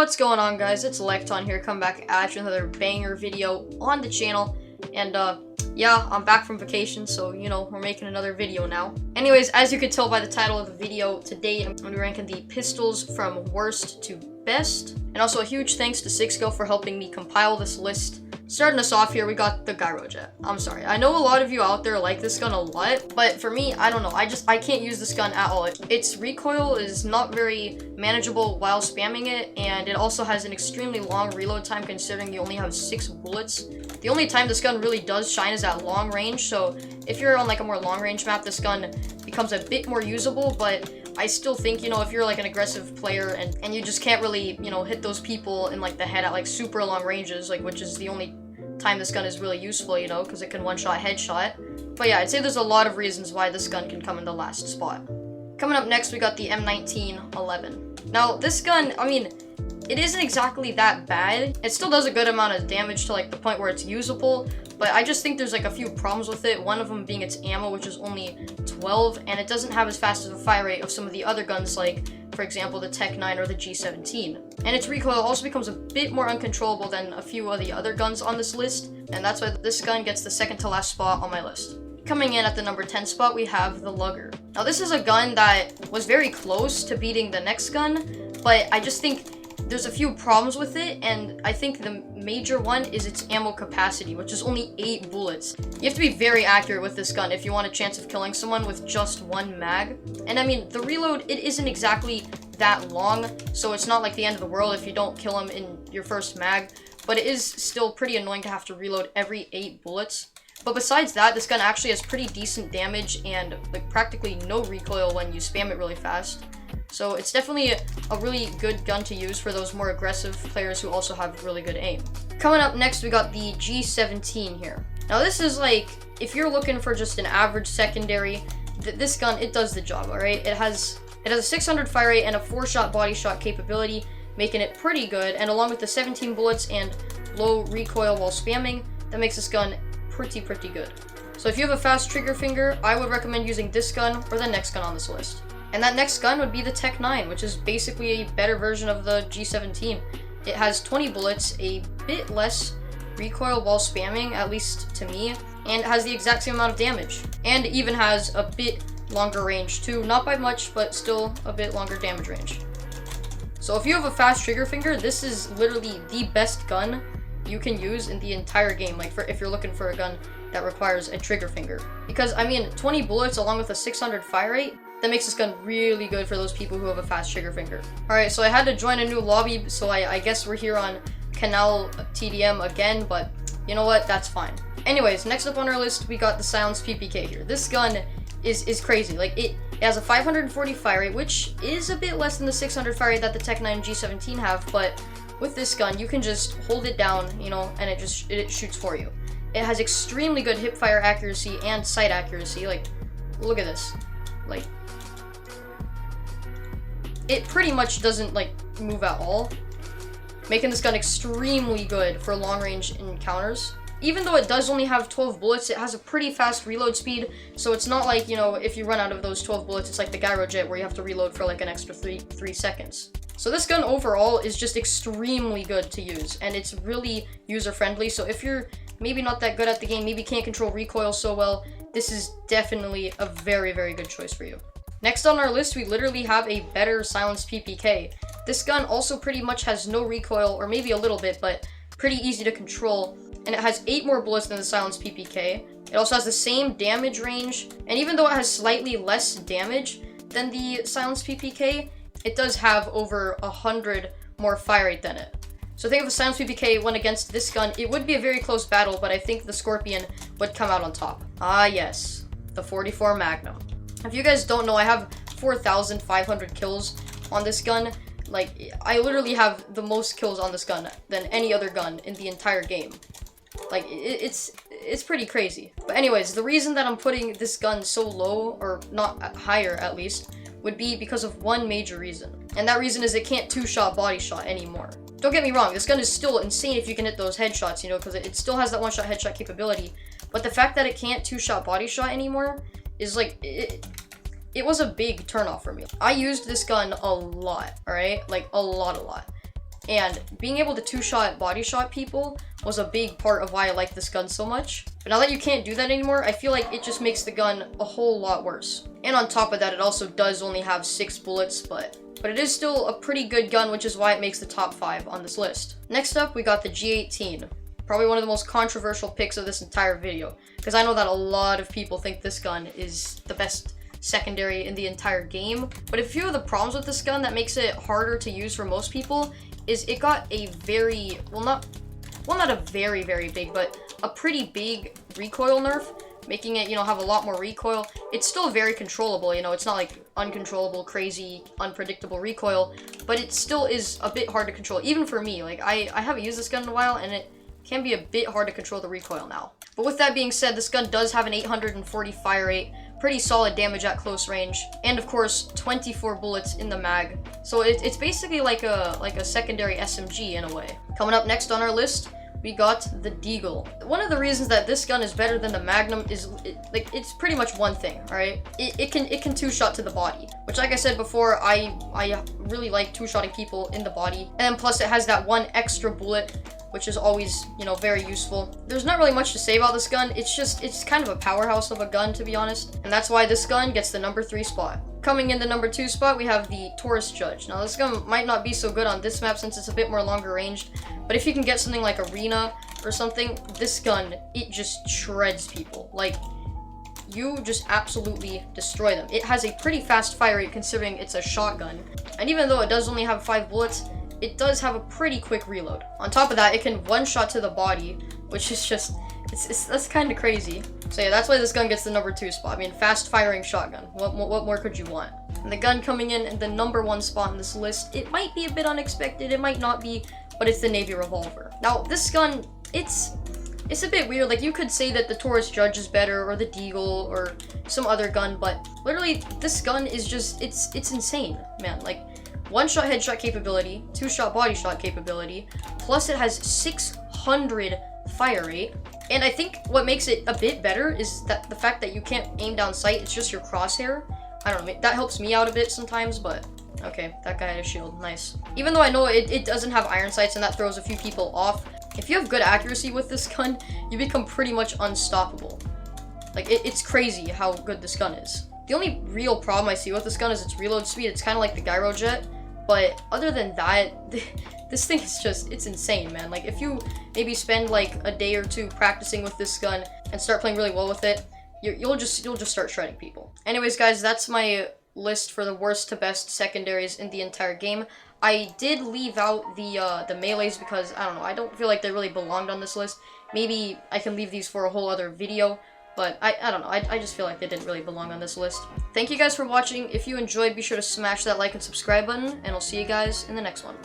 What's going on, guys? It's Lecton here, come back at you with another banger video on the channel. And yeah, I'm back from vacation, so you know, we're making another video now. Anyways, as you could tell by the title of the video, today I'm going to be ranking the pistols from worst to best. And also a huge thanks to Sixgo for helping me compile this list. Starting us off here, we got the Gyro Jet. I'm sorry, I know a lot of you out there like this gun a lot, but for me, I don't know, I can't use this gun at all. Its recoil is not very manageable while spamming it, and it also has an extremely long reload time considering you only have 6 bullets. The only time this gun really does shine is at long range, so if you're on like a more long range map, this gun becomes a bit more usable, but I still think, you know, if you're like an aggressive player and you just can't really, you know, hit those people in like the head at like super long ranges, like which is the only time this gun is really useful, you know, because it can one-shot headshot. But yeah, I'd say there's a lot of reasons why this gun can come in the last spot. Coming up next, we got the M1911. Now, this gun, I mean, it isn't exactly that bad. It still does a good amount of damage to like the point where it's usable, but I just think there's like a few problems with it. One of them being its ammo, which is only 12, and it doesn't have as fast of a fire rate of some of the other guns, like for example the Tech 9 or the G17. And its recoil also becomes a bit more uncontrollable than a few of the other guns on this list, and that's why this gun gets the second to last spot on my list. Coming in at the number 10 spot, we have the Luger. Now this is a gun that was very close to beating the next gun, but I just think there's a few problems with it, and I think the major one is its ammo capacity, which is only 8 bullets. You have to be very accurate with this gun if you want a chance of killing someone with just 1 mag. And I mean, the reload, it isn't exactly that long, so it's not like the end of the world if you don't kill him in your first mag, but it is still pretty annoying to have to reload every 8 bullets. But besides that, this gun actually has pretty decent damage and like practically no recoil when you spam it really fast. So it's definitely a really good gun to use for those more aggressive players who also have really good aim. Coming up next, we got the G17 here. Now this is like, if you're looking for just an average secondary, this gun, it does the job, alright? It has a 600 fire rate and a 4-shot body shot capability, making it pretty good, and along with the 17 bullets and low recoil while spamming, that makes this gun pretty good. So if you have a fast trigger finger, I would recommend using this gun or the next gun on this list. And that next gun would be the Tech 9, which is basically a better version of the G17. It has 20 bullets, a bit less recoil while spamming, at least to me, and it has the exact same amount of damage. And it even has a bit longer range too, not by much, but still a bit longer damage range. So if you have a fast trigger finger, this is literally the best gun you can use in the entire game, like if you're looking for a gun that requires a trigger finger. Because, I mean, 20 bullets along with a 600 fire rate, that makes this gun really good for those people who have a fast trigger finger. Alright, so I had to join a new lobby, so I guess we're here on Canal TDM again, but you know what, that's fine. Anyways, next up on our list, we got the Silenced PPK here. This gun is crazy. Like, it has a 540 fire rate, which is a bit less than the 600 fire rate that the Tech 9 and G17 have, but with this gun, you can just hold it down, you know, and it shoots for you. It has extremely good hip fire accuracy and sight accuracy. Like, look at this. Like, it pretty much doesn't like move at all, making this gun extremely good for long range encounters. Even though it does only have 12 bullets, it has a pretty fast reload speed, so it's not like, you know, if you run out of those 12 bullets, it's like the Gyro Jet where you have to reload for like an extra 3 seconds. So this gun overall is just extremely good to use, and it's really user-friendly, so if you're maybe not that good at the game, maybe can't control recoil so well, this is definitely a very good choice for you. Next on our list, we literally have a better Silenced PPK. This gun also pretty much has no recoil, or maybe a little bit, but pretty easy to control, and it has 8 more bullets than the Silenced PPK. It also has the same damage range, and even though it has slightly less damage than the Silenced PPK, it does have over 100 more fire rate than it. So I think if the Silenced PPK went against this gun, it would be a very close battle, but I think the Scorpion would come out on top. Ah yes, the 44 Magnum. If you guys don't know, I have 4,500 kills on this gun. Like, I literally have the most kills on this gun than any other gun in the entire game. Like, it's pretty crazy. But anyways, the reason that I'm putting this gun so low, or not higher at least, would be because of one major reason. And that reason is it can't 2-shot body shot anymore. Don't get me wrong, this gun is still insane if you can hit those headshots, you know, because it still has that 1-shot headshot capability. But the fact that it can't 2-shot body shot anymore is like, it was a big turnoff for me. I used this gun a lot, alright? Like, a lot. And being able to two-shot body shot people was a big part of why I like this gun so much. But now that you can't do that anymore, I feel like it just makes the gun a whole lot worse. And on top of that, it also does only have 6 bullets, but it is still a pretty good gun, which is why it makes the top 5 on this list. Next up, we got the G18. Probably one of the most controversial picks of this entire video, because I know that a lot of people think this gun is the best secondary in the entire game. But a few of the problems with this gun that makes it harder to use for most people is it got a very, not a very, very big, but a pretty big recoil nerf, making it, have a lot more recoil. It's still very controllable, it's not like uncontrollable, crazy, unpredictable recoil, but it still is a bit hard to control, even for me. Like, I haven't used this gun in a while, and it can be a bit hard to control the recoil now. But with that being said, this gun does have an 840 fire rate, pretty solid damage at close range, and of course 24 bullets in the mag. So it's basically like a secondary SMG in a way. Coming up next on our list, we got the Deagle. One of the reasons that this gun is better than the Magnum is it's pretty much one thing, all right? It can two-shot to the body, which, like I said before, I really like two-shotting people in the body. And plus it has that one extra bullet, which is always, very useful. There's not really much to say about this gun. It's kind of a powerhouse of a gun, to be honest. And that's why this gun gets the number 3 spot. Coming in the number 2 spot, we have the Tourist Judge. Now, this gun might not be so good on this map since it's a bit more longer ranged, but if you can get something like Arena or something, this gun, it just shreds people. Like, you just absolutely destroy them. It has a pretty fast fire rate considering it's a shotgun. And even though it does only have 5 bullets, it does have a pretty quick reload. On top of that, it can one-shot to the body, which is just, that's kind of crazy. So yeah, that's why this gun gets the number 2 spot. I mean, fast-firing shotgun. What more could you want? And the gun coming in the number 1 spot on this list, it might be a bit unexpected, it might not be, but it's the Navy Revolver. Now, this gun, it's a bit weird. Like, you could say that the Tourist Judge is better, or the Deagle, or some other gun, but literally, this gun is just, it's insane, man. Like, 1-shot headshot capability, 2-shot body shot capability, plus it has 600 fire rate. And I think what makes it a bit better is that the fact that you can't aim down sight, it's just your crosshair. I don't know, that helps me out a bit sometimes, but okay, that guy had a shield, nice. Even though I know it doesn't have iron sights and that throws a few people off, if you have good accuracy with this gun, you become pretty much unstoppable. Like, it's crazy how good this gun is. The only real problem I see with this gun is its reload speed. It's kind of like the Gyro Jet, but other than that, this thing is just, it's insane, man. Like, if you maybe spend like a day or 2 practicing with this gun and start playing really well with it, you'll just start shredding people. Anyways, guys, that's my list for the worst to best secondaries in the entire game. I did leave out the melees because, I don't know, I don't feel like they really belonged on this list. Maybe I can leave these for a whole other video, but I don't know, I just feel like they didn't really belong on this list. Thank you guys for watching. If you enjoyed, be sure to smash that like and subscribe button, and I'll see you guys in the next one.